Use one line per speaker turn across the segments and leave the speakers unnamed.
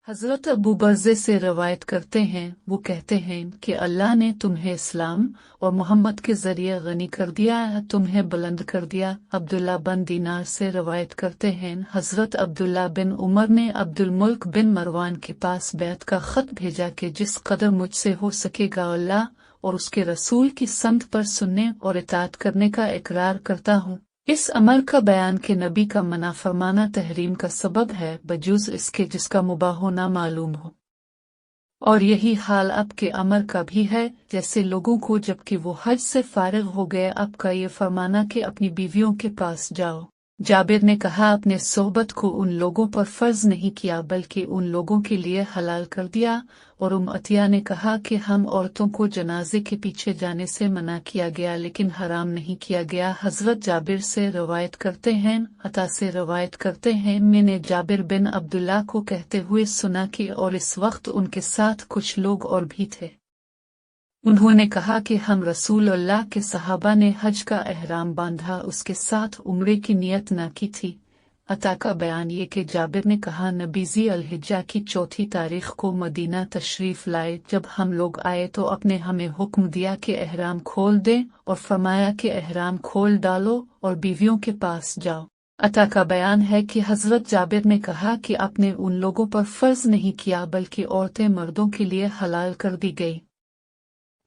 हज़रत अबू बर्ज़े से रवायत करते हैं, वो कहते हैं कि अल्लाह ने तुम्हें इस्लाम और मोहम्मद के ज़रिए गनी कर दिया, तुम्हें बुलंद कर दिया। अब्दुल्ला बिन दीनार से रवायत करते हैं, हज़रत अब्दुल्ला बिन उमर ने अब्दुल मुल्क बिन मरवान के पास बैत का ख़त भेजा कि जिस कदर मुझसे हो सकेगा अल्लाह और उसके रसूल की संत पर सुनने और इताअत करने का इकरार करता हूँ। इस अमर का बयान के नबी का मना फरमाना तहरीम का सबब है, बजूज़ इसके जिसका मुबाह होना मालूम हो। और यही हाल अब के अमर का भी है, जैसे लोगों को जबकि वो हज से फारिग हो गए अब का ये फरमाना कि अपनी बीवियों के पास जाओ। जाबिर ने कहा, अपने सोहबत को उन लोगों पर फर्ज नहीं किया बल्कि उन लोगों के लिए हलाल कर दिया। और अतिया ने कहा कि हम औरतों को जनाजे के पीछे जाने से मना किया गया लेकिन हराम नहीं किया गया। हजरत जाबिर से रवायत करते हैं, अता से रवायत करते हैं, मैंने जाबिर बिन अब्दुल्ला को कहते हुए सुना कि और इस वक्त उनके साथ कुछ लोग और भी थे। उन्होंने कहा कि हम रसूल अल्लाह के सहाबा ने हज का एहराम बांधा, उसके साथ उम्रे की नियत न की थी। अता का बयान ये कि जाबिर ने कहा, नबीज़ी अल-हिज्जा की 4 तारीख को मदीना तशरीफ लाए। जब हम लोग आए तो अपने हमें हुक्म दिया कि एहराम खोल दें और फरमाया कि एहराम खोल डालो और बीवियों के पास जाओ। अता का बयान है कि हजरत जाबिर ने कहा कि आपने उन लोगों पर फर्ज नहीं किया बल्कि औरतें मर्दों के लिए हलाल कर दी गई।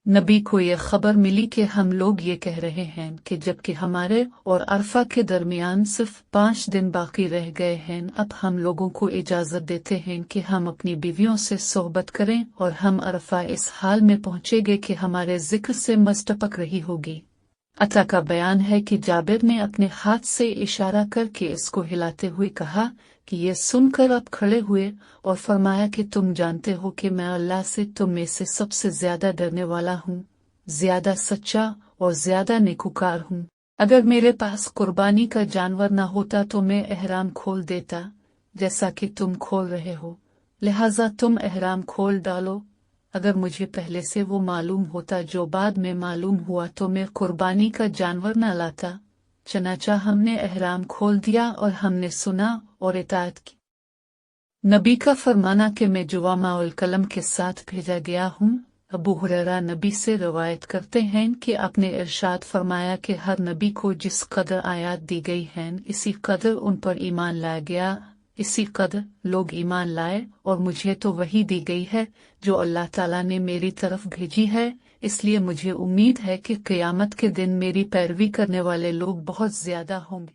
नबी को ये खबर मिली कि हम लोग ये कह रहे हैं कि जबकि हमारे और अरफा के दरमियान सिर्फ 5 दिन बाकी रह गए हैं, अब हम लोगों को इजाज़त देते हैं कि हम अपनी बीवियों से सोहबत करें और हम अरफा इस हाल में पहुँचेंगे कि हमारे जिक्र से मज़ टपक रही होगी। अता का बयान है कि जाबिर ने अपने हाथ से इशारा करके इसको हिलाते हुए कहा कि ये सुनकर अब खड़े हुए और फरमाया कि तुम जानते हो कि मैं अल्लाह से तुम में से सबसे ज्यादा डरने वाला हूँ, ज्यादा सच्चा और ज्यादा नेकूकार हूँ। अगर मेरे पास कुर्बानी का जानवर न होता तो मैं एहराम खोल देता जैसा कि तुम खोल रहे हो, लिहाजा तुम एहराम खोल डालो। अगर मुझे पहले से वो मालूम होता जो बाद में मालूम हुआ तो मैं कुर्बानी का जानवर न लाता। चनाचा हमने एहराम खोल दिया और हमने सुना और इताअत की। नबी का फरमाना कि मैं जुवामा उल कलम के साथ भेजा गया हूँ। अबू हुरैरा नबी से रवायत करते हैं कि आपने इरशाद फरमाया कि हर नबी को जिस कदर आयत दी गई हैं इसी कदर उन पर ईमान लाया गया, इसी कदर लोग ईमान लाए और मुझे तो वही दी गई है जो अल्लाह ताला ने मेरी तरफ भेजी है। इसलिए मुझे उम्मीद है कि क़यामत के दिन मेरी पैरवी करने वाले लोग बहुत ज्यादा होंगे।